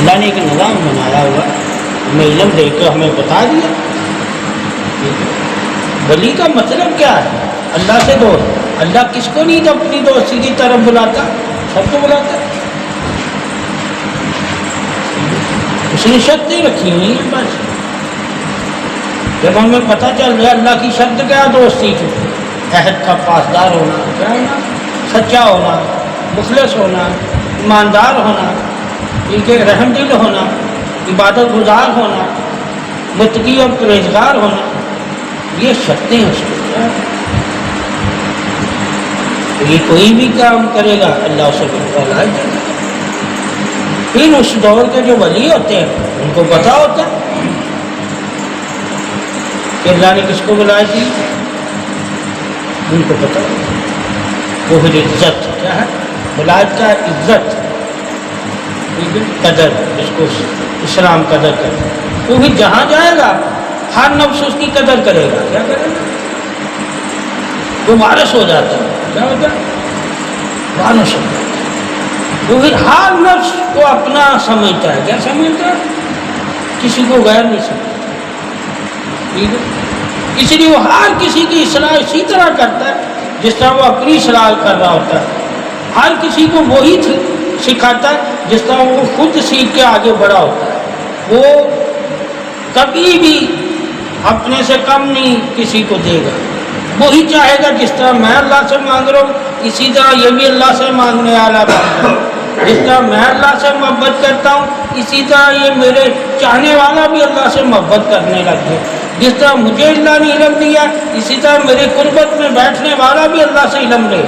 اللہ نے ایک نظام بنایا ہوا، ہمیں علم دے کے ہمیں بتا دیا۔ ولی کا مطلب کیا ہے؟ اللہ سے دوست۔ اللہ کس کو نہیں اپنی دوستی کی طرف بلاتا؟ سب کو بلاتا ہے۔ اس نے شرطیں رکھی ہوئی ہیں بس۔ جب ہمیں پتہ چل گیا اللہ کی شرط کیا دوستی کی، عہد کا پاسدار ہونا، کیا ہونا؟ سچا ہونا، مخلص ہونا، ایماندار ہونا، ٹھیک ہے، رحم دل ہونا، عبادت گزار ہونا، متقی اور پرہیزگار ہونا، یہ شرطیں اس کو کیا ہے؟ یہ کوئی بھی کام کرے گا اللہ اسے بالکل لائے دے گا۔ پھر اس دور کے جو ولی ہوتے ہیں ان کو پتہ ہوتا ہے کہ اللہ نے کس کو بلائی تھی، ان کو پتہ ہوتا ہے۔ وہ پھر عزت کیا ہے، ولایت کا عزت، قدر، اس کو اسلام قدر کرتا ہے۔ وہ پھر جہاں جائے گا ہر نفس اس کی قدر کرے گا، کیا کرے گا؟ وہ وارث ہو جاتا ہے، کیا ہوتا ہے؟ وارث ہو جاتا ہے۔ وہ پھر ہر نفس کو اپنا سمجھتا ہے، کیا سمجھتا ہے؟ کسی کو غیر نہیں سمجھتا، ٹھیک ہے؟ اس لیے وہ ہر کسی کی اصلاح اسی طرح کرتا ہے جس طرح وہ اپنی اصلاح کر رہا ہوتا ہے۔ ہر کسی کو وہی سکھاتا ہے جس طرح وہ خود سیکھ کے آگے بڑھا ہوتا ہے۔ وہ کبھی بھی اپنے سے کم نہیں کسی کو دے گا، وہی چاہے گا جس طرح میں اللہ سے مانگ رہا ہوں اسی طرح یہ بھی اللہ سے مانگنے والا بن جائے۔ جس طرح میں اللہ سے محبت کرتا ہوں اسی طرح یہ میرے چاہنے والا بھی اللہ سے محبت کرنے لگ جائے۔ جس طرح مجھے اللہ نے علم دیا اسی طرح میرے قربت میں بیٹھنے والا بھی اللہ سے علم لے،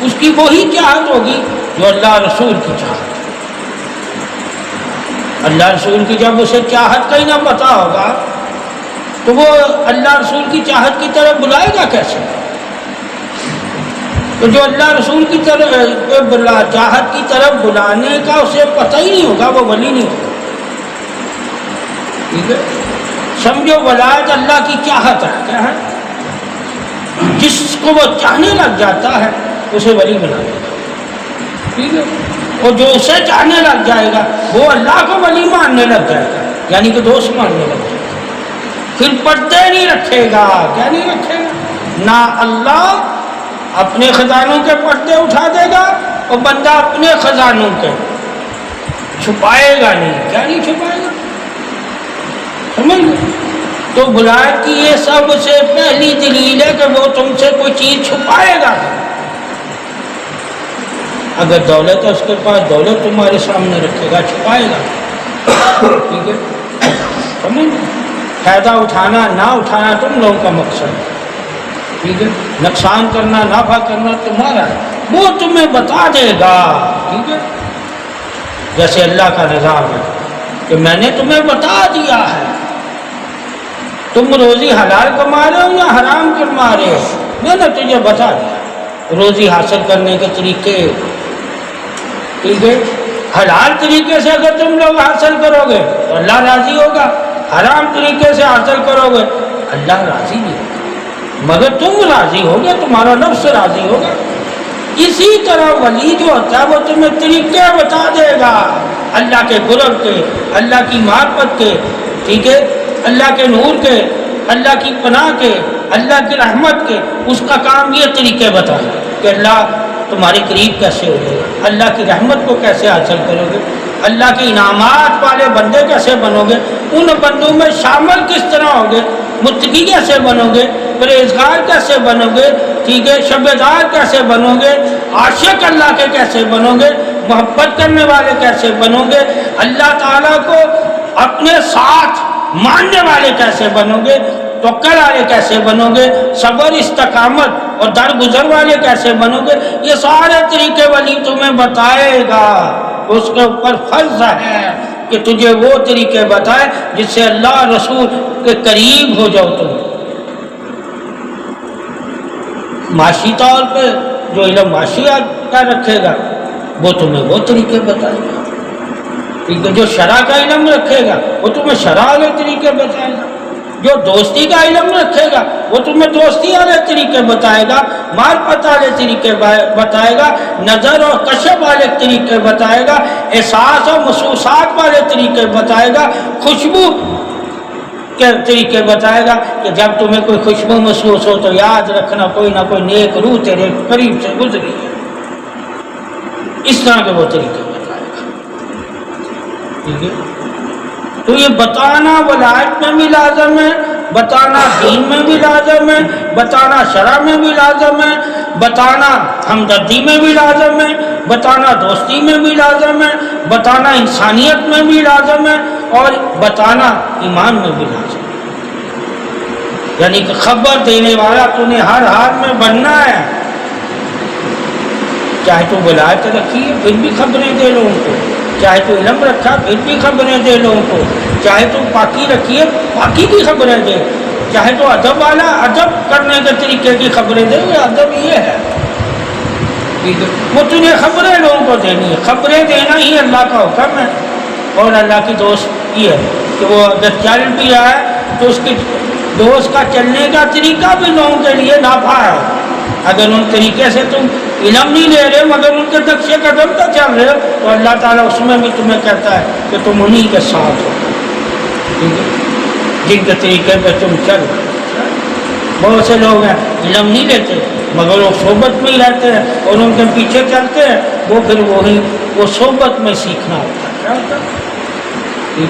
اس کی وہی چاہت ہوگی جو اللہ رسول کی چاہت۔ اللہ رسول کی جب اسے چاہت کا ہی نہ پتہ ہوگا تو وہ اللہ رسول کی چاہت کی طرف بلائے گا کیسے؟ تو جو اللہ رسول کی طرف چاہت کی طرف بلانے کا اسے پتہ ہی نہیں ہوگا وہ ولی نہیں ہوگا، ٹھیک ہے؟ سمجھو ولایت اللہ کی چاہت ہے، کیا ہے؟ جس کو وہ چاہنے لگ جاتا ہے اسے ولی بنا دیتا ہے، ٹھیک ہے؟ اور جو اسے چاہنے لگ جائے گا وہ اللہ کو ولی ماننے لگ جائے گا، یعنی کہ دوست ماننے لگ جائے گا۔ پھر پردے نہیں رکھے گا، کیا نہیں رکھے گا؟ نہ اللہ اپنے خزانوں کے پردے اٹھا دے گا اور بندہ اپنے خزانوں کے چھپائے گا نہیں، کیا نہیں چھپائے گا؟ سمجھ گئے؟ تو ولایت کی یہ سب سے پہلی دلیل ہے کہ وہ تم سے کوئی چیز چھپائے گا۔ اگر دولت ہے اس کے پاس دولت تمہارے سامنے رکھے گا، چھپائے گا، ٹھیک ہے؟ سمجھ گئے؟ فائدہ اٹھانا نہ اٹھانا تم لوگوں کا مقصد ہے، ٹھیک ہے؟ نقصان کرنا نفع کرنا تمہارا ہے، وہ تمہیں بتا دے گا، ٹھیک ہے؟ جیسے اللہ کا نظام ہے کہ میں نے تمہیں بتا دیا ہے، تم روزی حلال کما رہے ہو یا حرام کما رہے ہو، میں نے تجھے بتا دیا روزی حاصل کرنے کے طریقے، ٹھیک ہے؟ حلال طریقے سے اگر تم لوگ حاصل کرو گے تو اللہ راضی ہوگا، حرام طریقے سے حاصل کرو گے اللہ راضی نہیں ہوگا، مگر تم راضی ہوگے، تمہارا نفس راضی ہوگا۔ اسی طرح ولی جو ہوتا ہے وہ تمہیں طریقے بتا دے گا اللہ کے قرب کے، اللہ کی معرفت کے، ٹھیک ہے؟ اللہ کے نور کے، اللہ کی پناہ کے، اللہ کی رحمت کے۔ اس کا کام یہ طریقے بتانا کہ اللہ تمہارے قریب کیسے ہو جائے گا، اللہ کی رحمت کو کیسے حاصل کرو گے، اللہ کے انعامات والے بندے کیسے بنو گے، ان بندوں میں شامل کس طرح ہوگے، متقی کیسے بنو گے، پرہیزگار کیسے بنو گے، ٹھیک ہے؟ شبیدار کیسے بنو گے، عاشق اللہ کے کیسے بنو گے، محبت کرنے والے کیسے بنو گے، اللہ تعالیٰ کو اپنے ساتھ ماننے والے کیسے بنو گے، توکل والے کیسے بنو گے، صبر استقامت اور درگزر والے کیسے بنو گے، یہ سارے طریقے ولی تمہیں بتائے گا۔ اس کے اوپر فرض ہے کہ تجھے وہ طریقے بتائے جس سے اللہ رسول کے قریب ہو جاؤ تم۔ معاشی طور پہ جو علم معاشیات کا رکھے گا وہ تمہیں وہ طریقے بتائے گا، ٹھیک ہے؟ جو شرع کا علم رکھے گا وہ تمہیں شرع والے طریقے بتائے گا، جو دوستی کا علم رکھے گا وہ تمہیں دوستی والے طریقے بتائے گا، معرفت والے طریقے بتائے گا، نظر اور کشف والے طریقے بتائے گا، احساس اور محسوسات والے طریقے بتائے گا، خوشبو کے طریقے بتائے گا کہ جب تمہیں کوئی خوشبو محسوس ہو تو یاد رکھنا کوئی نہ کوئی نیک روح تیرے قریب سے گزری ہے، اس طرح کے وہ طریقے بتائے گا، ٹھیک ہے؟ تو یہ بتانا ولایت میں بھی لازم ہے، بتانا دین میں بھی لازم ہے، بتانا شرع میں بھی لازم ہے، بتانا ہمدردی میں بھی لازم ہے، بتانا دوستی میں بھی لازم ہے، بتانا انسانیت میں بھی لازم ہے، اور بتانا ایمان میں بھی لازم ہے۔ یعنی کہ خبر دینے والا تو نے ہر حال میں بننا ہے، چاہے تو ولایت رکھی ہے پھر بھی خبریں دے لوگوں کو، چاہے تو علم رکھا پھر بھی خبریں دے لوگوں کو، چاہے تو پاکی رکھی ہے پاکی کی خبریں دے، چاہے تو ادب والا ادب کرنے کے طریقے کی خبریں دے، وہ ادب یہ ہے، وہ تجھے خبریں لوگوں کو دینی ہے، خبریں دینا ہی اللہ کا حکم ہے۔ اور اللہ کی دوست یہ ہے کہ وہ اگر چل بھی رہا ہے تو اس کے دوست کا چلنے کا طریقہ بھی لوگوں کے لیے نافع ہے، اگر ان طریقے سے تم علم نہیں لے رہے مگر ان کے نقش قدم کا چل رہے ہو تو اللہ تعالیٰ اس میں بھی تمہیں کہتا ہے کہ تم انہی کے ساتھ ہو، جن کے طریقے پہ تم چل رہے۔ بہت سے لوگ ہیں علم نہیں لیتے مگر وہ صحبت میں ہی رہتے ہیں اور ان کے پیچھے چلتے ہیں، وہ پھر وہ صحبت میں سیکھنا ہوتا ہے، کیا ہوتا ہے؟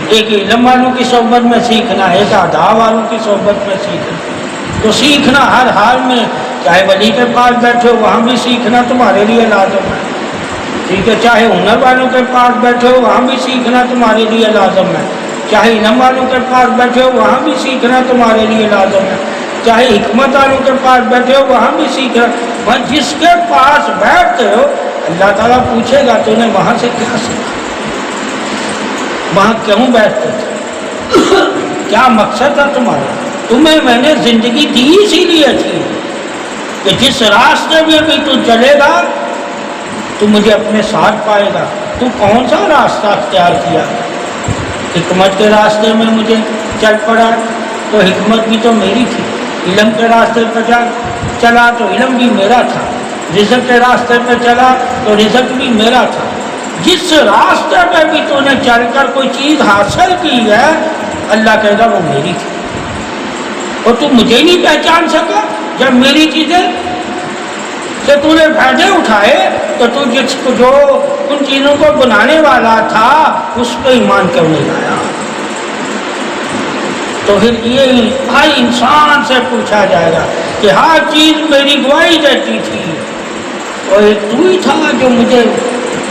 ایک علم والوں کی صحبت میں سیکھنا، ایک آداب والوں کی صحبت میں سیکھنا، تو سیکھنا ہر حال میں، چاہے ولی کے پاس بیٹھے ہو وہاں بھی سیکھنا تمہارے لیے لازم ہے، ٹھیک ہے؟ چاہے ہنر والوں کے پاس بیٹھے ہو وہاں بھی سیکھنا تمہارے لیے لازم ہے، چاہے علم والوں کے پاس بیٹھے ہو وہاں بھی سیکھنا تمہارے لیے لازم ہے، چاہے حکمت والوں کے پاس بیٹھے ہو وہاں بھی سیکھنا۔ بس جس کے پاس بیٹھتے ہو اللہ تعالیٰ پوچھے گا تو نے وہاں سے کیا سیکھا، وہاں کیوں بیٹھتے تھے، کیا مقصد تھا تمہارا، تمہیں میں نے زندگی دی اسی لیے تھی کہ جس راستے میں بھی تو چلے گا تو مجھے اپنے ساتھ پائے گا۔ تو کون سا راستہ اختیار کیا؟ حکمت کے راستے میں مجھے چل پڑا تو حکمت بھی تو میری تھی، علم کے راستے پہ چلا تو علم بھی میرا تھا، رزق کے راستے پہ چلا تو رزق بھی میرا تھا۔ جس راستے پہ بھی تو نے چل کر کوئی چیز حاصل کی ہے اللہ کہے گا وہ میری تھی، اور تو مجھے نہیں پہچان سکا جب میری چیزیں سے تو نے فائدے اٹھائے تو تو جس کو جو ان چیزوں کو بنانے والا تھا اس پہ ایمان کیوں نہیں لایا؟ تو پھر یہ ہر انسان سے پوچھا جائے گا کہ ہر چیز میری گواہی دیتی تھی اور ایک تو ہی تھا جو مجھے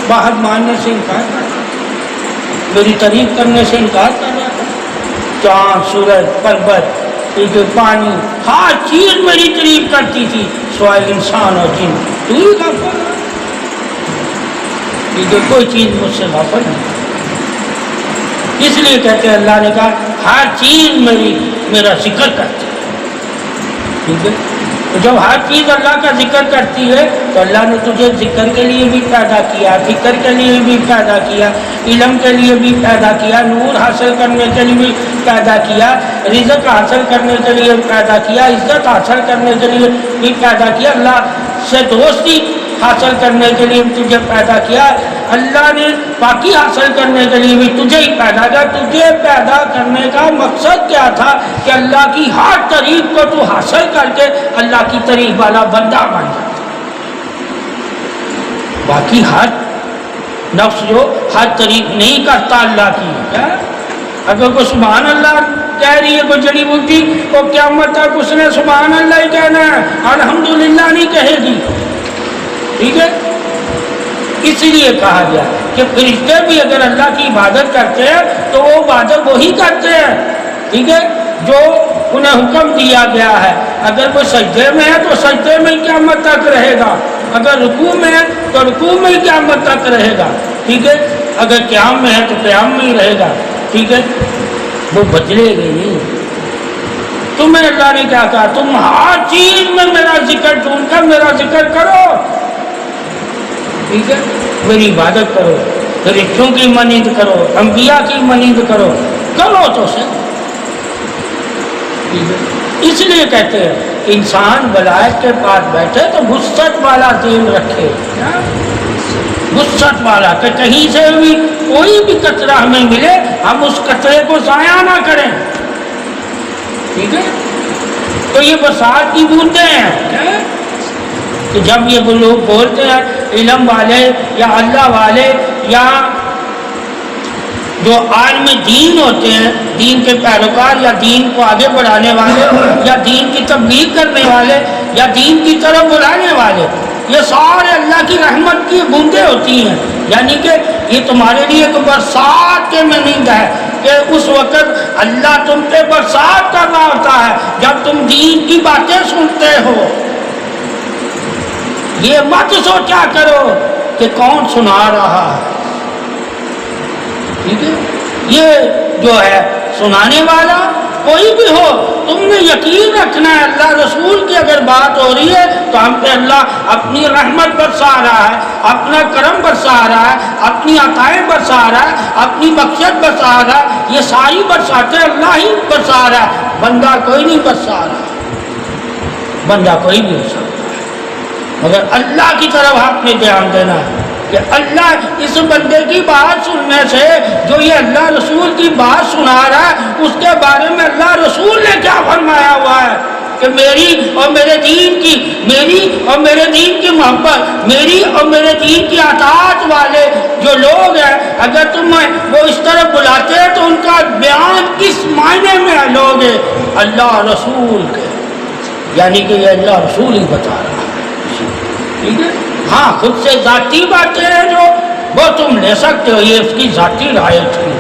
باہر ماننے سے انکار کر رہا تھا، میری تعریف کرنے سے انکار کر رہا تھا، چاند سورج پربت پانی ہر چیز میری تعریف کرتی تھی سوائے انسان اور جن، تو ہی غافل، کیونکہ کوئی چیز مجھ سے غافل نہیں۔ اس لیے کہتے ہیں اللہ نے کہا ہر چیز میرا ذکر کرتی ہے، ٹھیک ہے؟ تو جب ہر چیز اللہ کا ذکر کرتی ہے تو اللہ نے تجھے ذکر کے لیے بھی پیدا کیا، فکر کے لیے بھی پیدا کیا، علم کے لیے بھی پیدا کیا، نور حاصل کرنے کے لیے بھی پیدا کیا، رزق حاصل کرنے کے لیے پیدا کیا، عزت حاصل کرنے کے لیے بھی پیدا کیا، اللہ سے دوستی حاصل کرنے کے لیے تجھے پیدا کیا، اللہ نے پاکی حاصل کرنے کے لیے بھی تجھے ہی پیدا کیا۔ تجھے پیدا کرنے کا مقصد کیا تھا کہ اللہ کی ہر تعریف کو تو حاصل کر کے اللہ کی تعریف والا بندہ بن جائے۔ باقی ہر نفس جو ہر تعریف نہیں کرتا اللہ کی، کیا اگر کوئی سبحان اللہ کہہ رہی ہے کوئی جڑی بوٹی تو قیامت تک اس نے سبحان اللہ ہی کہنا ہے، الحمدللہ نہیں کہے گی، ٹھیک ہے؟ اسی لیے کہا گیا کہ فرشتے بھی اگر اللہ کی عبادت کرتے ہیں تو وہ عبادت وہی کرتے ہیں، ٹھیک ہے، جو انہیں حکم دیا گیا ہے۔ اگر کوئی سجدے میں ہے تو سجدے میں ہی قیامت تک رہے گا، اگر رکوع میں ہے تو رکوع میں ہی قیامت تک رہے گا، ٹھیک ہے، اگر قیام میں ہے تو قیام میں ہی رہے گا، ٹھیک ہے، وہ بدلے گے نہیں۔ تمہیں اللہ نے کیا کہا؟ تم ہر چیز میں میرا ذکر ڈھونڈ کر میرا ذکر کرو، ٹھیک ہے، میری عبادت کرو، فرشتوں کی مانند کرو، انبیاء کی مانند کرو تو صحیح۔ اس لیے کہتے ہیں انسان ولایت کے پاس بیٹھے تو وسعت والا دین رکھے، وسعت والا، کہ کہیں سے بھی کوئی بھی کچرا ہمیں ملے ہم اس کچرے کو ضائع نہ کریں، ٹھیک ہے؟ تو یہ برسات کی بوندیں ہیں کہ جب یہ لوگ بولتے ہیں علم والے یا اللہ والے یا جو عالم دین ہوتے ہیں، دین کے پیروکار یا دین کو آگے بڑھانے والے یا دین کی تبلیغ کرنے والے یا دین کی طرف بلانے والے، یہ سارے اللہ کی رحمت کی بوندیں ہوتی ہیں، یعنی کہ یہ تمہارے لیے ایک برسات کے مانند ہے کہ اس وقت اللہ تم پہ برسات کر رہا ہوتا ہے جب تم دین کی باتیں سنتے ہو۔ یہ مت سوچا کرو کہ کون سنا رہا ہے، ٹھیک ہے؟ یہ جو ہے سنانے والا کوئی بھی ہو، تم نے یقین رکھنا ہے اللہ رسول کی اگر بات ہو رہی ہے تو ہم پہ اللہ اپنی رحمت برسا رہا ہے، اپنا کرم برسا رہا ہے، اپنی عطائیں برسا رہا ہے، اپنی بخشت برسا رہا ہے، یہ ساری برساتیں اللہ ہی برسا رہا ہے، بندہ کوئی نہیں برسا رہا، بندہ کوئی نہیں ہو سکتا، مگر اللہ کی طرف آپ نے دھیان دینا ہے کہ اللہ اس بندے کی بات سننے سے جو یہ اللہ رسول کی بات سنا رہا ہے اس کے بارے میں اللہ رسول نے کیا فرمایا ہوا ہے کہ میری اور میرے دین کی، میری اور میرے دین کی محبت، میری اور میرے دین کی اطاعت والے جو لوگ ہیں اگر تم وہ اس طرح بلاتے ہیں تو ان کا بیان کس معنی میں لوگ ہیں؟ اللہ رسول کے، یعنی کہ یہ اللہ رسول ہی بتا رہا ہے، ٹھیک ہے؟ ہاں خود سے ذاتی باتیں ہیں جو وہ تم لے سکتے ہو، یہ اس کی ذاتی رائے تھی،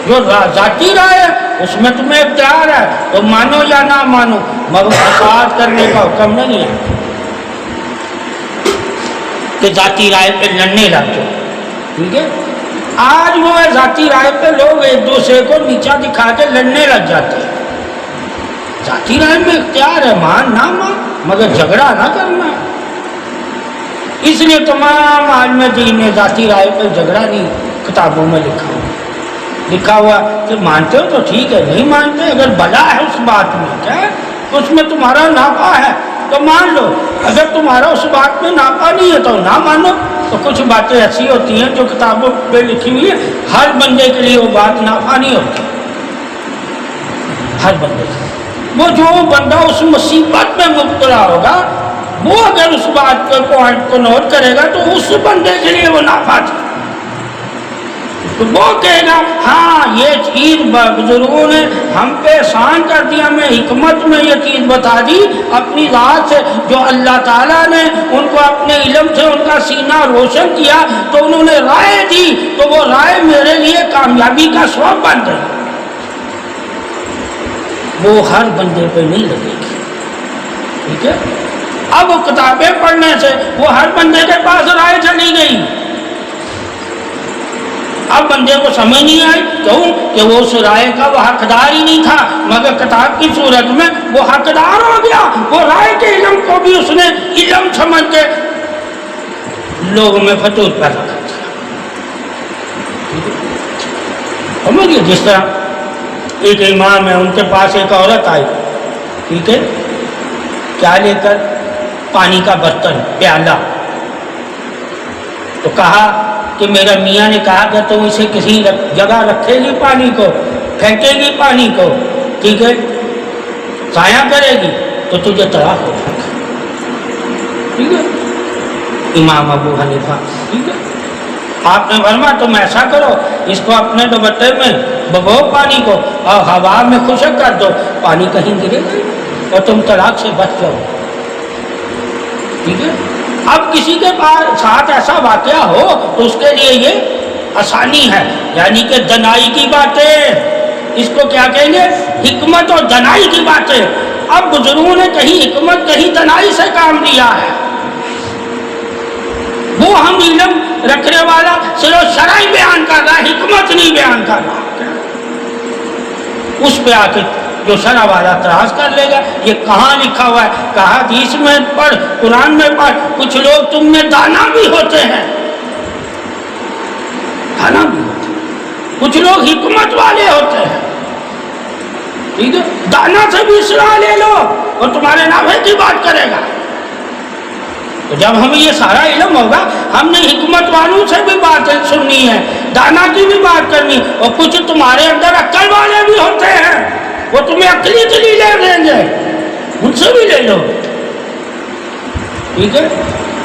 جو ذاتی رائے ہے اس میں تمہیں اختیار ہے تو مانو یا نہ مانو، مگر فساد کرنے کا حکم نہیں ہے کہ ذاتی رائے پہ لڑنے لگ جاؤ، ٹھیک ہے؟ آج وہ ہے ذاتی رائے پہ لوگ ایک دوسرے کو نیچا دکھا کے لڑنے لگ جاتے ہیں، ذاتی رائے میں اختیار ہے، مان نہ مان مگر جھگڑا نہ کرنا ہے۔ اس لیے تمام عالم دین نے ذاتی رائے پہ جھگڑا نہیں کتابوں میں لکھا ہوا کہ مانتے ہو تو ٹھیک ہے، نہیں مانتے اگر بلا ہے اس بات میں کیا ہے اس میں تمہارا نافع ہے تو مان لو، اگر تمہارا اس بات میں نافع نہیں ہے تو نہ مانو۔ تو کچھ باتیں ایسی ہوتی ہیں جو کتابوں پہ لکھی ہوئی ہیں، ہر بندے کے لیے وہ بات نافع نہیں ہوتی، ہر بندے کے، وہ جو بندہ اس مصیبت میں مبتلا ہوگا وہ اگر اس بات کو پوائنٹ کو نوٹ کرے گا تو اس بندے کے لیے وہ نافع تھا، تو وہ کہے گا ہاں یہ چیز بزرگوں نے ہم پہ احسان کر دیا، ہمیں حکمت میں یہ چیز بتا دی اپنی ذات سے، جو اللہ تعالیٰ نے ان کو اپنے علم سے ان کا سینہ روشن کیا تو انہوں نے رائے دی، تو وہ رائے میرے لیے کامیابی کا سبب بن گئی، وہ ہر بندے پہ نہیں لگے گی، ٹھیک ہے؟ اب وہ کتابیں پڑھنے سے وہ ہر بندے کے پاس رائے چلی گئی، اب بندے کو سمجھ نہیں آئی، کیوں کہ وہ اس رائے کا وہ حقدار ہی نہیں تھا، مگر کتاب کی صورت میں وہ حقدار ہو گیا، وہ رائے کے علم کو بھی اس نے علم سمجھ کے لوگوں میں فتور پیدا کر دیا، سمجھیے؟ جس طرح ایک امام ہے، ان کے پاس ایک عورت آئی، ٹھیک ہے، کیا لے کر؟ پانی کا برتن، پیالہ، تو کہا کہ میرا میاں نے کہا کہ تم اسے کسی جگہ رکھے گی، پانی کو پھینکے گی، پانی کو، ٹھیک ہے، ضائع کرے گی تو تجھے طلاق ہو جائے گا، ٹھیک ہے؟ امام ابو حنیفہ، ٹھیک ہے، آپ نے فرمایا تم ایسا کرو، اس کو اپنے دوپٹے میں بھگو پانی کو اور ہوا میں خشک کر دو، پانی کہیں گرے گا اور تم طلاق سے بچ جاؤ، ٹھیک ہے؟ اب کسی کے ساتھ ایسا واقعہ ہو تو اس کے لیے یہ آسانی ہے، یعنی کہ دنائی کی باتیں، اس کو کیا کہیں گے؟ حکمت اور دنائی کی باتیں۔ اب بزرگوں نے کہیں حکمت کہیں دنائی سے کام لیا ہے، وہ ہم علم رکھنے والا صرف شرعی بیان کر رہا ہے، حکمت نہیں بیان کر رہا، اس پہ آ کے جو شرع والا اعتراض کر لے گا، یہ کہاں لکھا ہوا ہے؟ کہا حدیث میں پڑھ، قرآن میں پڑھ، کچھ لوگ تم میں دانا بھی ہوتے ہیں، دانا بھی ہوتے ہیں، کچھ لوگ حکمت والے ہوتے ہیں، ٹھیک ہے، دانا سے بھی اصلاح لے لو اور تمہارے نافع کی بات کرے گا. تو جب ہمیں یہ سارا علم ہوگا ہم نے حکمت والوں سے بھی بات سننی ہے, دانا کی بھی بات کرنی, اور کچھ تمہارے اندر عقل والے بھی ہوتے ہیں وہ تمہیں عقلی دلیلیں دیں گے, ان سے بھی لے لو. ٹھیک ہے.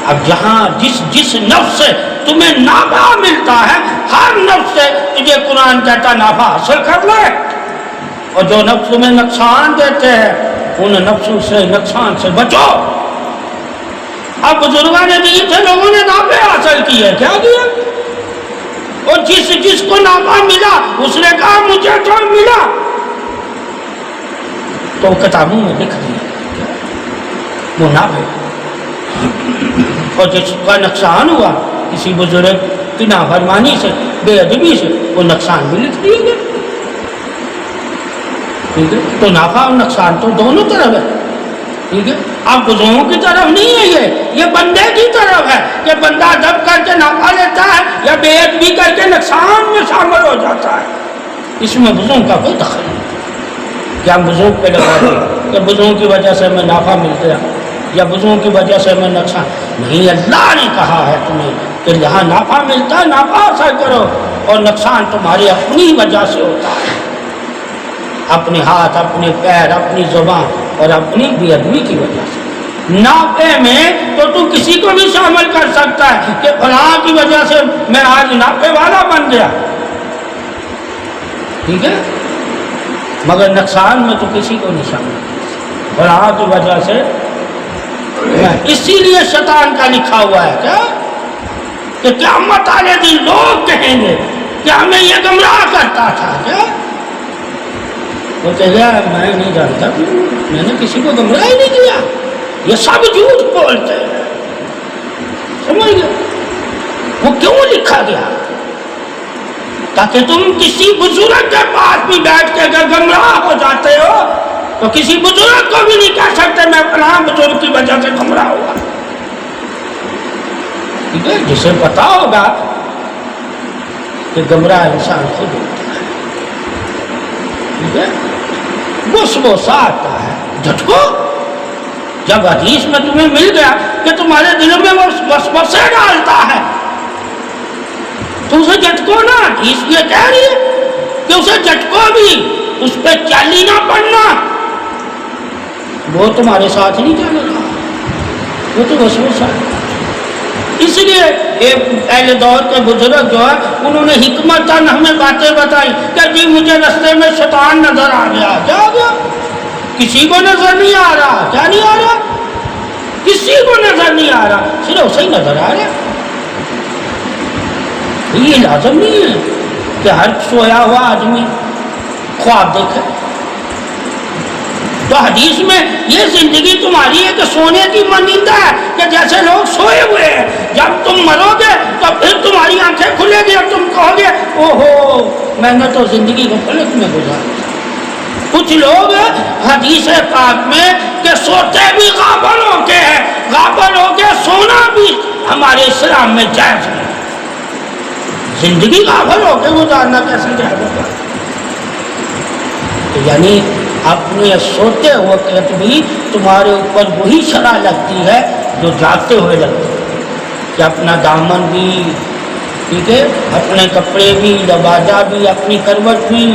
اب جہاں جس نفس سے تمہیں نافع ملتا ہے ہر نفس سے تجھے قرآن کہتا نافع حاصل کر لے, اور جو نفس تمہیں نقصان دیتے ہیں ان نفسوں سے نقصان سے بچو. اب بزرگوں نے دیے تھے لوگوں نے نافع حاصل کیے, کیا کیا؟ اور جس کو نافع ملا اس نے کہا مجھے تو ملا, تو کتابوں میں لکھ دیا وہ نافع. اور جس کا نقصان ہوا کسی بزرگ کی نافرمانی سے بے ادبی سے وہ نقصان بھی لکھ دیے گئے. ٹھیک ہے. تو نافع اور نقصان تو دونوں طرف ہے. ٹھیک ہے. اب بزرگوں کی طرف نہیں ہے, یہ بندے کی طرف ہے کہ بندہ دب کر کے نافع لیتا ہے یا بے ادبی کر کے نقصان میں شامل ہو جاتا ہے. اس میں بزرگوں کا کوئی دخل نہیں. کیا بزرگ پہ لگا دیں کہ بزرگوں کی وجہ سے میں نافع مل گیا یا بزرگوں کی وجہ سے میں نقصان نہیں. اللہ نے کہا ہے تمہیں کہ جہاں نافع ملتا ہے نافع حاصل کرو, اور نقصان تمہاری اپنی وجہ سے ہوتا ہے, اپنے ہاتھ, اپنے پیر, اپنی زبان اور اپنی بے ادبی کی وجہ سے. نافع میں تو کسی کو بھی شامل کر سکتا ہے کہ فلاں کی وجہ سے میں آج نافع والا بن گیا. ٹھیک ہے. مگر نقصان میں تو کسی کو نہیں شامل کر سکتا. فلاں کی وجہ سے اسی لیے شیطان کا لکھا ہوا ہے کیا کہ قیامت والے دن لوگ کہیں گے کہ ہمیں یہ گمراہ کرتا تھا. کیا وہ کہے گا میں نہیں جانتا, میں نے کسی کو گمراہ ہی نہیں کیا, یہ سب جھوٹ بولتے ہیں. سمجھ گئے؟ وہ کیوں لکھا گیا؟ تاکہ تم کسی بزرگ کے پاس بھی بیٹھ کے اگر گمراہ ہو جاتے ہو تو کسی بزرگ کو بھی نہیں کہہ سکتے میں فلاں بزرگ کی وجہ سے گمراہ ہوا. ٹھیک ہے. جسے پتا ہوگا کہ گمراہ انسان خود ہوتا ہے. ٹھیک ہے. وسوسہ آتا ہے, جھٹکو. جب حدیث میں تمہیں مل گیا کہ تمہارے دلوں میں وہ وسوسے ڈالتا ہے تو اسے جھٹکو نا. حدیث یہ کہہ رہی ہے کہ اسے جھٹکو بھی, اس پہ چالی نہ پڑنا. وہ تمہارے ساتھ نہیں چلے گا, وہ تو وسوسہ ہے. اس لیے ایک پہلے دور کے بزرگ جو ہے انہوں نے حکمتاً ہمیں باتیں بتائی کہ جی مجھے رستے میں شیطان نظر آ گیا. کیا آ گیا؟ کسی کو نظر نہیں آ رہا. کیا نہیں آ رہا؟ کسی کو نظر نہیں آ رہا, صرف اسے ہی نظر آ رہا. یہ لازم نہیں ہے کہ ہر سویا ہوا آدمی خواب دیکھے. تو حدیث میں یہ زندگی تمہاری ہے کہ سونے کی مانندہ ہے کہ جیسے لوگ سوئے ہوئے ہیں, جب تم مرو گے تو پھر تمہاری آنکھیں کھلے گی اور تم کہو گے اوہو میں نے تو زندگی کو فلک میں گزارا. کچھ لوگ حدیث پاک میں کہ سوتے بھی غافل ہو کے ہیں, غافل ہو کے سونا بھی ہمارے اسلام میں جائز ہے. زندگی غافل ہو کے گزارنا کیسے جائز ہوگا؟ تو یعنی اپنے سوتے وقت بھی تمہارے اوپر وہی شرح لگتی ہے جو جاگتے ہوئے لگتی ہے کہ اپنا دامن بھی, ٹھیک ہے, اپنے کپڑے بھی, لبادہ بھی, اپنی کروٹ بھی,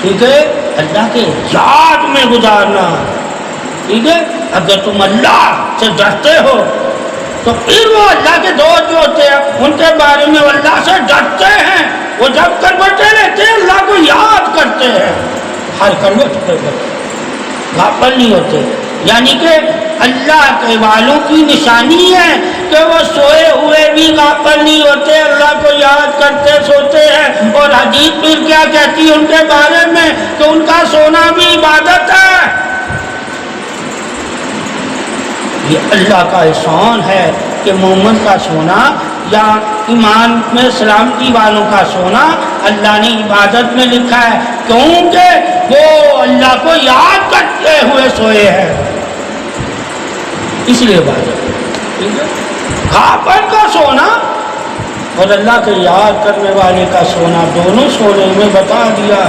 ٹھیک ہے, اللہ کے یاد میں گزارنا. ٹھیک ہے. اگر تم اللہ سے ڈرتے ہو تو پھر وہ اللہ کے دوست جو ہوتے ہیں ان کے بارے میں وہ اللہ سے ڈرتے ہیں. وہ جب کروٹیں لیتے ہیں اللہ کو یاد کرتے ہیں, ہر کروٹ پہ غافل نہیں ہوتے. یعنی کہ اللہ کے والوں کی نشانی ہے کہ وہ سوئے ہوئے بھی غافل نہیں ہوتے, اللہ کو یاد کرتے سوتے ہیں. اور حدیث پھر کیا کہتی ہے ان کے بارے میں کہ ان کا سونا بھی عبادت ہے. یہ اللہ کا احسان ہے کہ مومن کا سونا یا ایمان میں سلامتی والوں کا سونا اللہ نے عبادت میں لکھا ہے, کیونکہ وہ اللہ کو یاد کرتے ہوئے سوئے ہیں, اس لیے عبادت. غافل کا سونا اور اللہ کے یاد کرنے والے کا سونا دونوں سونے میں بتا دیا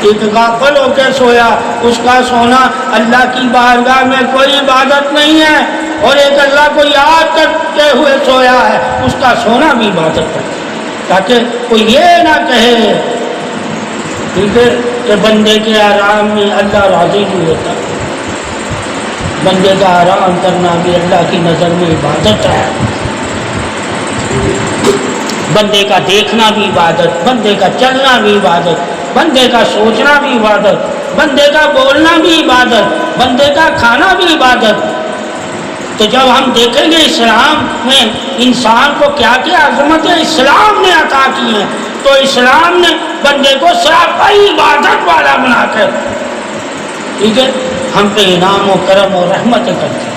ایک غافل ہو کے سویا، اس کا سونا اللہ کی بارگاہ میں کوئی عبادت نہیں ہے، اور ایک اللہ کو یاد کرتے ہوئے سویا ہے، اس کا سونا بھی عبادت ہے، تاکہ کوئی یہ نہ کہے ٹھیک ہے کہ بندے کے آرام میں اللہ راضی نہیں ہوتا۔ بندے کا آرام کرنا بھی اللہ کی نظر میں عبادت ہے، بندے کا دیکھنا بھی عبادت، بندے کا چلنا بھی عبادت، بندے کا سوچنا بھی عبادت، بندے کا بولنا بھی عبادت، بندے کا کھانا بھی عبادت۔ تو جب ہم دیکھیں گے اسلام میں انسان کو کیا کیا عظمتیں اسلام نے عطا کی ہیں، تو اسلام نے بندے کو سراپائی عبادت والا بنا کر ٹھیک ہے ہم پہ انعام و کرم و رحمتیں کرتے ہیں۔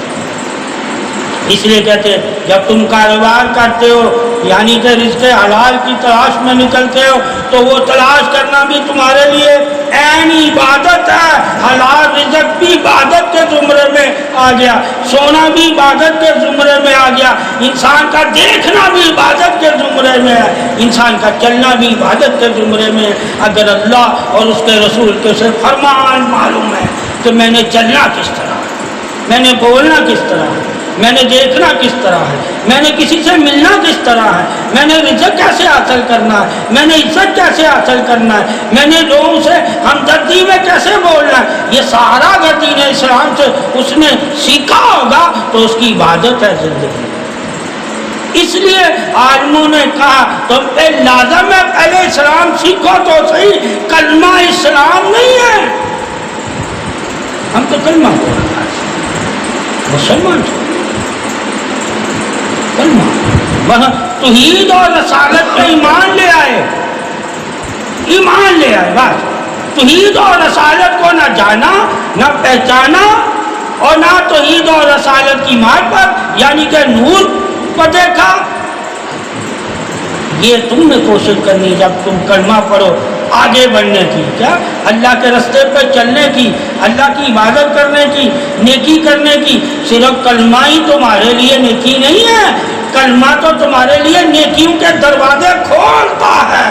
اس لیے کہتے ہیں جب تم کاروبار کرتے ہو یعنی کہ رزق حلال کی تلاش میں نکلتے ہو تو وہ تلاش کرنا بھی تمہارے لیے عین عبادت ہے۔ حلال رزق بھی عبادت کے زمرے میں آ گیا، سونا بھی عبادت کے زمرے میں آ گیا، انسان کا دیکھنا بھی عبادت کے زمرے میں ہے، انسان کا چلنا بھی عبادت کے زمرے میں ہے۔ اگر اللہ اور اس کے رسول کے سے فرمان معلوم ہے کہ میں نے چلنا کس طرح ہے، میں نے بولنا کس طرح ہے، میں نے دیکھنا کس طرح ہے، میں نے کسی سے ملنا کس طرح ہے، میں نے رزق کیسے حاصل کرنا ہے، میں نے عزت کیسے حاصل کرنا ہے، میں نے لوگوں سے ہمدردی میں کیسے بولنا ہے، یہ سارا اگر دین اسلام سے اس نے سیکھا ہوگا تو اس کی عبادت ہے زندگی۔ اس لیے عالموں نے کہا تم پہ لازم ہے پہلے اسلام سیکھو تو صحیح، کلمہ اسلام نہیں ہے۔ ہم تو کلمہ پڑھنا ہے، مسلمان کلمہ توحید اور رسالت پہ ایمان لے آئے، ایمان لے آئے بس۔ توحید اور رسالت کو نہ جانا نہ پہچانا اور نہ توحید اور رسالت کی معرفت یعنی کہ نور کو دیکھا۔ یہ تم نے کوشش کرنی جب تم کلمہ پڑھو آگے بڑھنے کی، کیا اللہ کے راستے پہ چلنے کی، اللہ کی عبادت کرنے کی، نیکی کرنے کی۔ صرف کلمہ ہی تمہارے لیے نیکی نہیں ہے، کلمہ تو تمہارے لیے نیکیوں کے دروازے کھولتا ہے،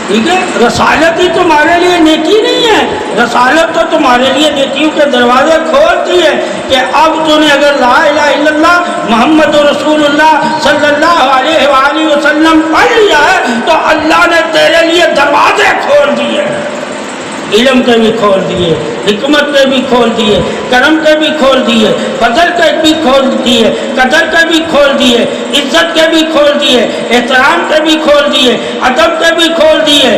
ٹھیک ہے۔ رسالت ہی تمہارے لیے نیکی نہیں ہے، رسالت تو تمہارے لیے نیکیوں کے دروازے کھولتی ہے کہ اب تو نے اگر لا الہ الا اللہ محمد رسول اللہ صلی اللہ علیہ وآلہ وسلم پڑھ لیا ہے تو اللہ نے تیرے لیے دروازے کھول دیے، علم کے بھی کھول دیے، حکمت کے بھی کھول دیے، کرم کے بھی کھول دیے، فضل کے بھی کھول دیے، قدر کے بھی کھول دیے، عزت کے بھی کھول دیے، احترام کے بھی کھول دیے، ادب کے بھی کھول دیے،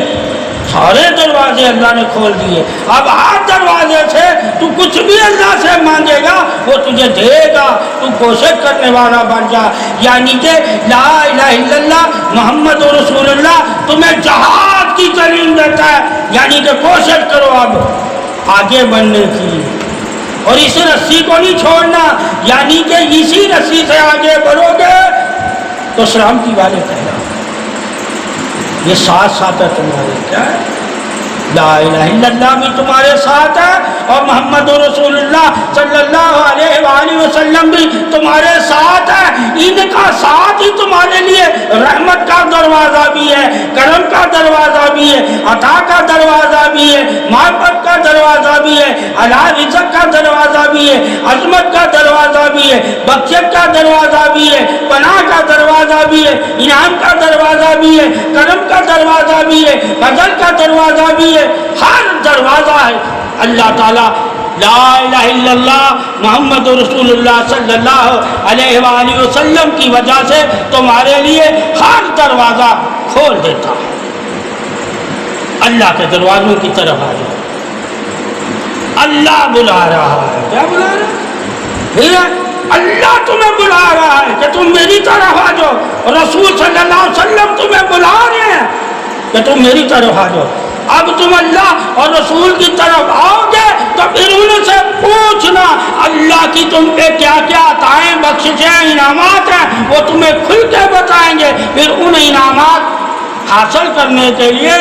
سارے دروازے اللہ نے کھول دیے۔ اب ہر دروازے سے تو کچھ بھی اللہ سے مانگے گا وہ تجھے دے گا، تو کوشش کرنے والا بن جا، یعنی کہ لا الہ الا اللہ محمد رسول اللہ تمہیں جہاد کی تعلیم دیتا ہے، یعنی کہ کوشش کرو اب آگے بڑھنے کی، اور اس رسی کو نہیں چھوڑنا، یعنی کہ اسی رسی سے آگے بڑھو گے تو سلامتی والے کہنا یہ ساتھ ساتھ ہے تمہارے، کیا ہے لا الہ الا اللہ بھی تمہارے ساتھ ہے اور محمد رسول اللہ صلی اللہ علیہ وآلہ وسلم بھی تمہارے ساتھ ہے۔ ان کا ساتھ ہی تمہارے لیے رحمت کا دروازہ بھی ہے، کرم کا دروازہ بھی ہے، عطا کا دروازہ بھی ہے، معرفت کا دروازہ بھی ہے، حلال رزق کا دروازہ بھی ہے، عظمت کا دروازہ بھی ہے، بخشش کا دروازہ بھی ہے، پناہ کا دروازہ بھی ہے، انعام کا دروازہ بھی ہے، کرم کا دروازہ بھی ہے، فضل کا دروازہ بھی ہے، ہر دروازہ ہے۔ اللہ تعالیٰ لا الہ الا اللہ محمد رسول اللہ صلی اللہ علیہ وآلہ وسلم کی وجہ سے تمہارے لیے ہر دروازہ کھول دیتا ہے۔ اللہ کے دروازوں کی طرف آ جاؤ، اللہ بلا رہا ہے، کیا بلا رہا ہے؟ اللہ تمہیں بلا رہا ہے کہ تم میری طرف آ جاؤ، رسول صلی اللہ علیہ وسلم تمہیں بلا رہے ہیں کہ تم میری طرف آ جاؤ۔ اب تم اللہ اور رسول کی طرف آؤ گے تو پھر ان سے پوچھنا اللہ کی تم پہ کیا کیا عطائیں بخششیں انعامات ہیں، وہ تمہیں کھل کے بتائیں گے۔ پھر ان انعامات حاصل کرنے کے لیے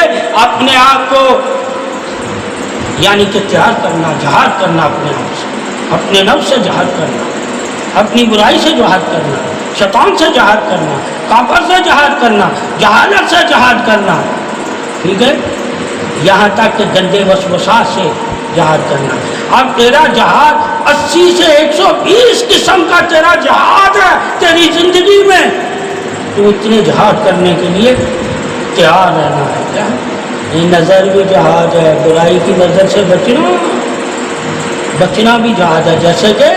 اپنے آپ کو یعنی کہ تیار کرنا، جہاد کرنا، اپنے آپ سے، اپنے نفس سے جہاد کرنا، اپنی برائی سے جہاد کرنا، شیطان سے جہاد کرنا، کافر سے جہاد کرنا، جہالت سے جہاد کرنا، ٹھیک ہے۔ یہاں تک کہ گندے وسوسات سے جہاد کرنا. اب تیرا جہاد 80 سے 120 قسم کا تیرا جہاد ہے تیری زندگی میں، تو اتنے جہاد کرنے کے لیے تیار رہنا ہے. کیا یہ نظر بھی جہاد ہے، برائی کی نظر سے بچنا بھی جہاد ہے. جیسے کہ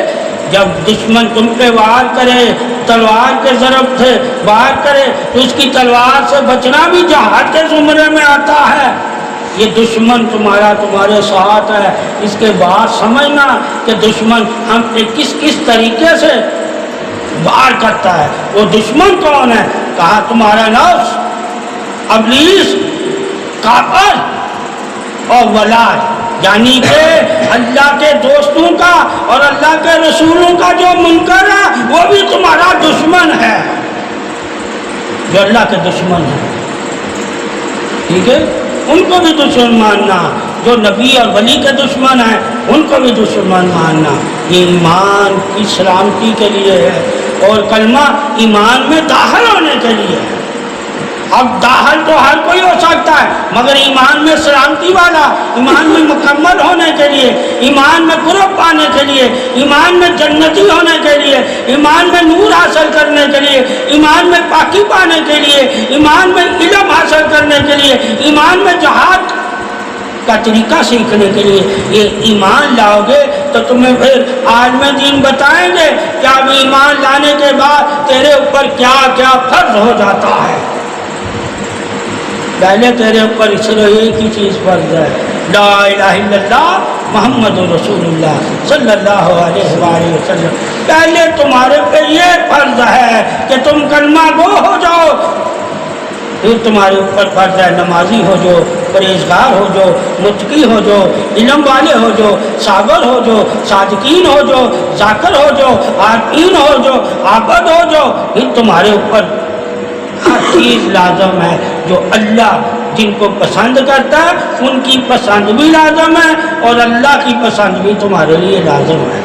جب دشمن تم پہ وار کرے، تلوار کے ضرب سے وار کرے، تو اس کی تلوار سے بچنا بھی جہاد کے زمرے میں آتا ہے. یہ دشمن تمہارے ساتھ ہے، اس کے بعد سمجھنا کہ دشمن ہم پہ کس کس طریقے سے وار کرتا ہے. وہ دشمن کون ہے؟ کہا تمہارا نفس، ابلیس، کافر اور ولاد، یعنی کہ اللہ کے دوستوں کا اور اللہ کے رسولوں کا جو منکر ہے وہ بھی تمہارا دشمن ہے، جو اللہ کے دشمن ہے. ٹھیک ہے، ان کو بھی دشمن ماننا. جو نبی اور ولی کے دشمن ہیں ان کو بھی دشمن ماننا. یہ ایمان کی سلامتی کے لیے ہے، اور کلمہ ایمان میں داخل ہونے کے لیے ہے. اب داخل تو ہر کوئی ہو سکتا ہے، مگر ایمان میں سلامتی والا، ایمان میں مکمل ہونے کے لیے، ایمان میں قرب پانے کے لیے، ایمان میں جنتی ہونے کے لیے، ایمان میں نور حاصل کرنے کے لیے، ایمان میں پاکی پانے کے لیے، ایمان میں علم حاصل کرنے کے لیے، ایمان میں جہاد کا طریقہ سیکھنے کے لیے یہ ایمان لاؤ گے تو تمہیں پھر عالم دین بتائیں گے کہ اب ایمان لانے کے بعد تیرے اوپر کیا کیا فرض ہو جاتا ہے. پہلے تیرے اوپر صرف ایک ہی چیز فرض ہے، لا الہ الا اللہ محمد رسول اللہ صلی اللہ علیہ وآلہ وسلم. پہلے تمہارے پہ یہ فرض ہے کہ تم کلمہ گو ہو جاؤ. پھر تمہارے اوپر فرض ہے نمازی ہو جو، پرہیزگار ہو جو، متقی ہو جو، علم والے ہو جو، صابر ہو جو، صادقین ہو جو، ذاکر ہو جو، عارفین ہو جو، عابد ہو جو. پھر تمہارے اوپر ہر چیز لازم ہے. جو اللہ جن کو پسند کرتا ہے ان کی پسند بھی لازم ہے، اور اللہ کی پسند بھی تمہارے لیے لازم ہے.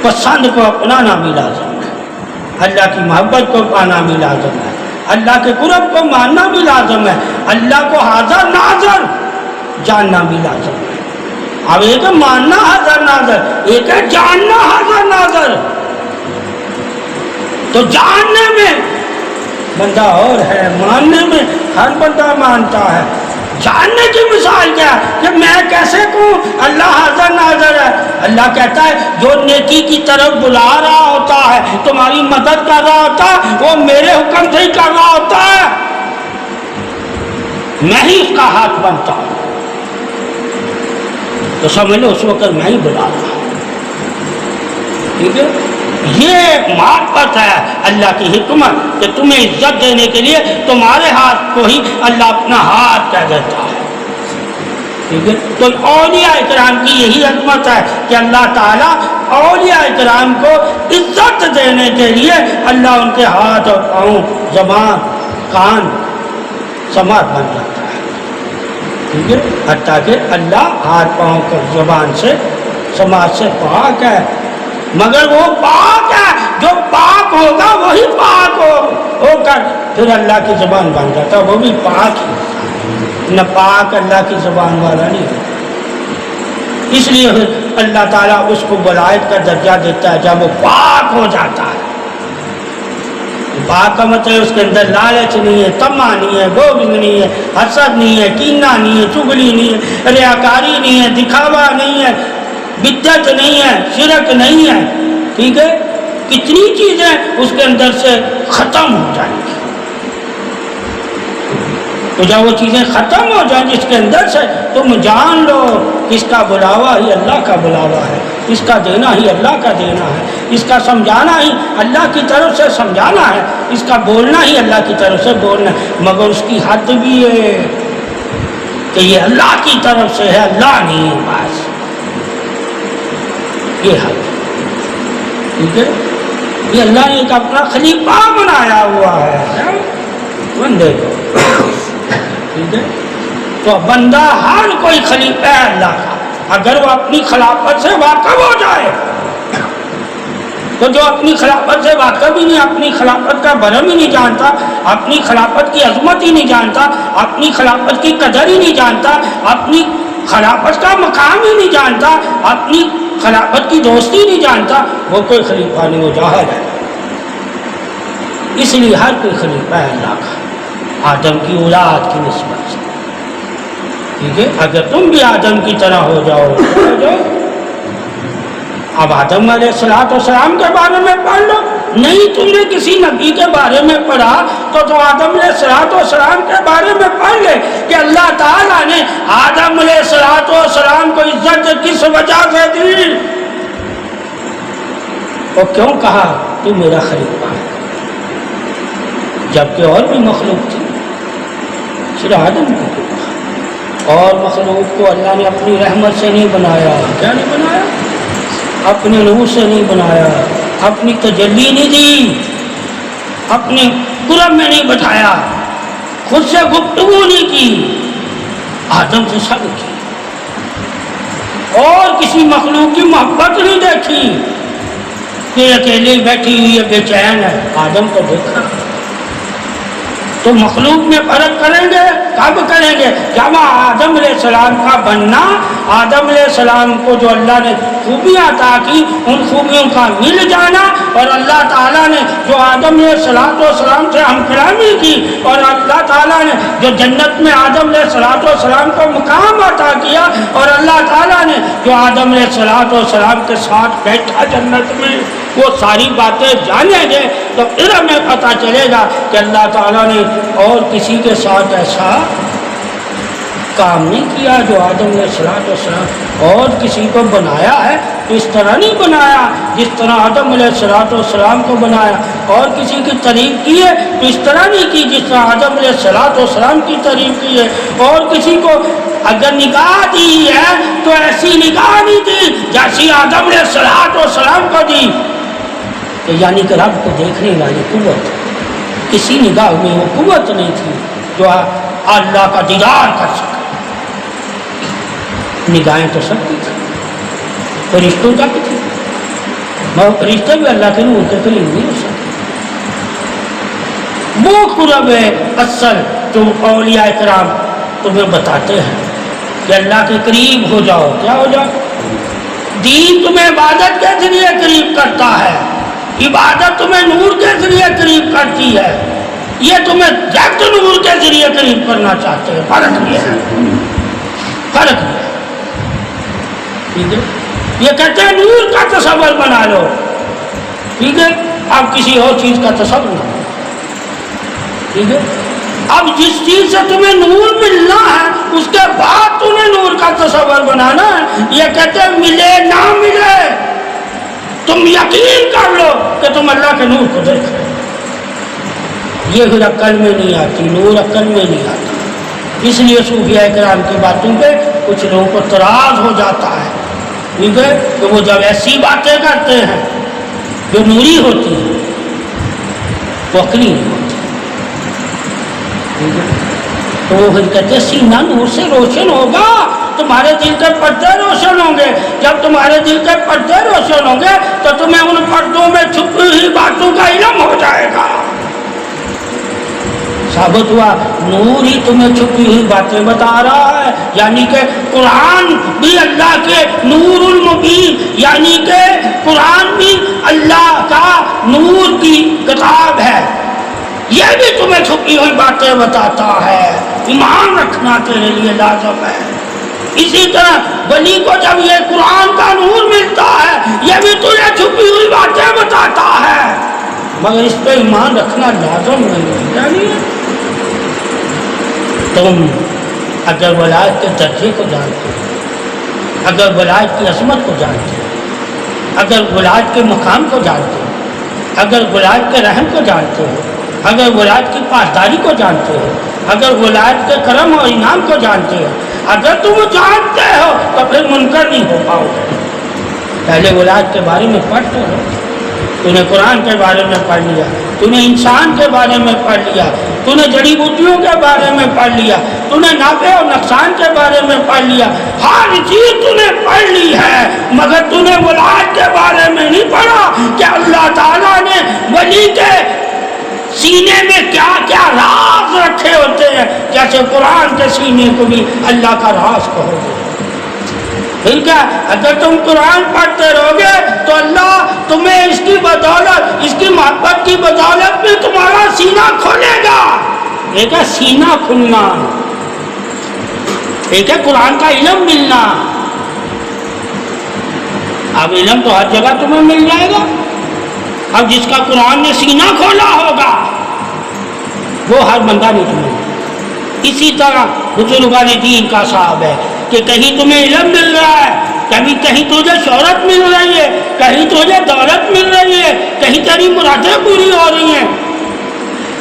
پسند کو اپنانا بھی لازم ہے، اللہ کی محبت کو پانا بھی لازم ہے، اللہ کے قرب کو ماننا بھی لازم ہے، اللہ کو حاضر ناظر جاننا بھی لازم ہے. اب ایک ہے ماننا حاضر ناظر، ایک ہے جاننا حاضر ناظر. تو جاننے میں بندہ اور ہے، ماننے میں ہر بندہ مانتا ہے. جاننے کی مثال کیا ہے کہ میں کیسے کہوں اللہ حاضر ناظر ہے. اللہ کہتا ہے جو نیکی کی طرف بلا رہا ہوتا ہے، تمہاری مدد کر رہا ہوتا ہے، وہ میرے حکم سے ہی کر رہا ہوتا ہے، میں ہی اس کا ہاتھ بنتا ہوں. تو سمجھ لو اس وقت میں ہی بلا رہا ہوں. ٹھیک ہے، یہ معرفت ہے اللہ کی حکمت کہ تمہیں عزت دینے کے لیے تمہارے ہاتھ کو ہی اللہ اپنا ہاتھ کہہ دیتا ہے. ٹھیک ہے، تو اولیاء کرام کی یہی عظمت ہے کہ اللہ تعالیٰ اولیاء کرام کو عزت دینے کے لیے اللہ ان کے ہاتھ اور پاؤں، زبان، کان، سماعت بن جاتا ہے. ٹھیک ہے، حتیٰ کہ اللہ ہاتھ پاؤں کو زبان سے، سماعت سے پاک ہے. مگر وہ پاک ہے، جو پاک ہوگا وہی پاک ہو کر پھر اللہ کی زبان بن جاتا ہے. وہ بھی پاک ہی، نہ پاک اللہ کی زبان والا نہیں ہے. اس لیے اللہ تعالیٰ اس کو ولایت کا درجہ دیتا ہے جب وہ پاک ہو جاتا ہے. پاک کا مطلب اس کے اندر لالچ نہیں ہے، طمع نہیں ہے، بغض نہیں ہے، حسد نہیں ہے، کینہ نہیں ہے، چغلی نہیں ہے، ریاکاری نہیں ہے، دکھاوا نہیں ہے، بدعت نہیں ہے، شرک نہیں ہے. ٹھیک ہے، کتنی چیزیں اس کے اندر سے ختم ہو جائیں گی. تو جب وہ چیزیں ختم ہو جائیں جس کے اندر سے، تم جان لو کہ اس کا بلاوا ہی اللہ کا بلاوا ہے، اس کا دینا ہی اللہ کا دینا ہے، اس کا سمجھانا ہی اللہ کی طرف سے سمجھانا ہے، اس کا بولنا ہی اللہ کی طرف سے بولنا ہے. مگر اس کی حد بھی ہے کہ یہ اللہ کی طرف سے ہے، اللہ نہیں ہے بس. یہ حد، ٹھیک ہے، یہ اللہ نے ایک اپنا خلیفہ بنایا ہوا ہے بندے کو. ٹھیک ہے، تو بندہ ہر کوئی خلیفہ ہے اللہ کا اگر وہ اپنی خلافت سے واقف ہو جائے. تو جو اپنی خلافت سے واقف بھی نہیں، اپنی خلافت کا برہم ہی نہیں جانتا، اپنی خلافت کی عظمت ہی نہیں جانتا، اپنی خلافت کی قدر ہی نہیں جانتا، اپنی خلافت کا مقام ہی نہیں جانتا، اپنی خلافت کی دوستی نہیں جانتا، وہ کوئی خلیفہ نہیں، وہ جاہل ہے۔ اس لیے ہر کوئی خلیفہ ہے اللہ کا، آدم کی اولاد کی نسبت سے، ٹھیک ہے؟ اگر تم بھی آدم کی طرح ہو جاؤ ہو جاؤ۔ اب آدم علیہ السلام کے بارے میں پڑھ لو، نہیں تم نے کسی نبی کے بارے میں پڑھا تو آدم علیہ السلام کے بارے میں پڑھ لے کہ اللہ تعالیٰ نے آدم علیہ السلام کو عزت کس وجہ سے دی، اور کیوں کہا تو میرا خلیفہ ہے، جبکہ اور بھی مخلوق تھی، صرف آدم کو، اور مخلوق کو اللہ نے اپنی رحمت سے نہیں بنایا، کیا نہیں بنایا؟ اپنے نور سے نہیں بنایا، اپنی تجلی نہیں دی، اپنے قرب میں نہیں بٹھایا، خود سے گفتگو نہیں کی، آدم سے سب کی، اور کسی مخلوق کی محبت نہیں دیکھی کہ اکیلے بیٹھی ہوئی ہے، بے چین ہے، آدم کو دیکھا۔ تو مخلوق میں فرق کریں گے، کب کریں گے؟ جب آدم علیہ السلام کا بننا، آدم علیہ السلام کو جو اللہ نے خوبیاں عطا کی، ان خوبیوں کا مل جانا، اور اللہ تعالیٰ نے جو آدم علیہ السلام سے ہم کلامی کی، اور اللہ تعالیٰ نے جو جنت میں آدم علیہ السلام کو مقام عطا کیا، اور اللہ تعالیٰ نے جو آدم علیہ السلام کے ساتھ بیٹھا جنت میں، وہ ساری باتیں جانیں گے تو پھر ہمیں پتہ چلے گا کہ اللہ تعالیٰ نے اور کسی کے ساتھ ایسا کام نہیں کیا جو آدم علیہ السلام اور کسی کو بنایا ہے تو اس طرح نہیں بنایا جس طرح آدم علیہ السلام کو بنایا، اور کسی کی تعریف کی ہے تو اس طرح نہیں کی جس طرح آدم علیہ السلام کی تعریف کی ہے، اور کسی کو اگر نگاہ دی ہے تو ایسی نگاہ نہیں دی جیسی آدم علیہ السلام کو دی، کہ یعنی کہ رب کو دیکھنے والی قوت، کسی نگاہ میں وہ قوت نہیں تھی جو اللہ کا دیدار کر سکے۔ نگاہیں تو سب کی تھی، فرشتوں کا بھی تھی، وہ فرشتے بھی اللہ کے نور کے قریب نہیں ہو سکتے۔ وہ قرب اصل جو اولیاء کرام تمہیں بتاتے ہیں کہ اللہ کے قریب ہو جاؤ، کیا ہو جاؤ؟ دین تمہیں عبادت کے ذریعے قریب کرتا ہے، عبادت تمہیں نور کے ذریعے قریب کرتی ہے، یہ تمہیں ڈائریکٹ نور کے ذریعے قریب کرنا چاہتے ہیں۔ فرق یہ ہے، فرق یہ ہے، ٹھیک ہے؟ یہ کہتے ہیں نور کا تصور بنا لو، ٹھیک ہے؟ اب کسی اور چیز کا تصور نہ ہو، ٹھیک ہے؟ اب جس چیز سے تمہیں نور ملنا ہے اس کے بعد تمہیں نور کا تصور بنانا ہے۔ یہ کہتے ہیں ملے نہ ملے تم یقین کر لو کہ تم اللہ کے نور کو دیکھ رہے ہو۔ یہ پھر عقل میں نہیں آتی، نور عقل میں نہیں آتا۔ اس لیے صوفیاء کرام کی باتوں پہ کچھ لوگوں کو اعتراض ہو جاتا ہے، ٹھیک ہے؟ کہ وہ جب ایسی باتیں کرتے ہیں جو نوری ہوتی ہیں وہ عقلی نہیں ہوتی، تو وہ پھر کہتے ہیں سینہ نور سے روشن ہوگا، تمہارے دل کے پردے روشن ہوں گے۔ جب تمہارے دل کے پردے روشن ہوں گے تو تمہیں ان پردوں میں چھپی ہوئی باتوں کا علم ہو جائے گا۔ ثابت ہوا نور ہی تمہیں چھپی ہوئی باتیں بتا رہا ہے، یعنی کہ قرآن بھی اللہ کے نور المبین، یعنی کہ قرآن بھی اللہ کا نور کی کتاب ہے، یہ بھی تمہیں چھپی ہوئی باتیں بتاتا ہے۔ ایمان رکھنا تیرے لیے لازم ہے۔ اسی طرح ولی کو جب یہ قرآن کا نور ملتا ہے یہ بھی تجھے چھپی ہوئی باتیں بتاتا ہے، مگر اس پہ ایمان رکھنا لازم نہیں ہے۔ تم اگر ولایت کے درجے کو جانتے ہو، اگر ولایت کی عظمت کو جانتے ہو، اگر ولایت کے مقام کو جانتے ہو، اگر ولایت کے رحم کو جانتے ہو، اگر ولایت کی پاسداری کو جانتے ہو، اگر ولایت کے کرم اور انعام کو جانتے ہو، اگر تم جانتے ہو تو پھر منکر نہیں ہو پاؤ گے۔ پہلے ولایت کے بارے میں پڑھتے ہو، تو نے قرآن کے بارے میں پڑھ لیا، تو نے انسان کے بارے میں پڑھ لیا، تو نے جڑی بوٹیوں کے بارے میں پڑھ لیا، تو نے نافع اور نقصان کے بارے میں پڑھ لیا، ہر چیز تو نے پڑھ لی ہے، مگر تو نے ولایت کے بارے میں نہیں پڑھا کہ اللہ تعالیٰ نے ولی کے سینے میں کیا کیا راز رکھے ہوتے ہیں، جیسے قرآن کے سینے کو بھی اللہ کا راز کہو گے۔ ٹھیک ہے، اگر تم قرآن پڑھتے رہو گے تو اللہ تمہیں اس کی بدولت، اس کی محبت کی بدولت میں تمہارا سینہ کھولے گا۔ ایک ہے سینہ کھلنا، ایک ہے قرآن کا علم ملنا۔ اب علم تو ہر جگہ تمہیں مل جائے گا، اب جس کا قرآن نے سینہ کھولا ہوگا وہ ہر بندہ نہیں تمہیں۔ اسی طرح بزرگان دین کا صاحب ہے کہ کہیں تمہیں علم مل رہا ہے، کہیں تجھے شہرت مل رہی ہے، کہیں تجھے دولت مل رہی ہے، کہیں تیری مرادیں پوری ہو رہی ہیں،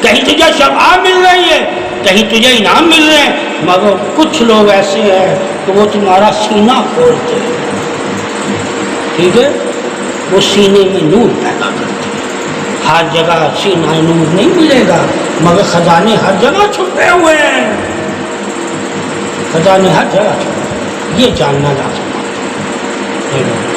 کہیں تجھے شفاعت مل رہی ہے، کہیں تجھے انعام مل رہے ہیں، مگر کچھ لوگ ایسے ہیں کہ وہ تمہارا سینہ کھولتے ہیں، ٹھیک ہے، وہ سینے میں نور پیدا کرتے ہیں۔ ہر جگہ سینہ نور نہیں ملے گا، مگر خزانے ہر جگہ چھپے ہوئے ہیں، خزانے ہر جگہ چھپے، یہ جاننا لازم ہے۔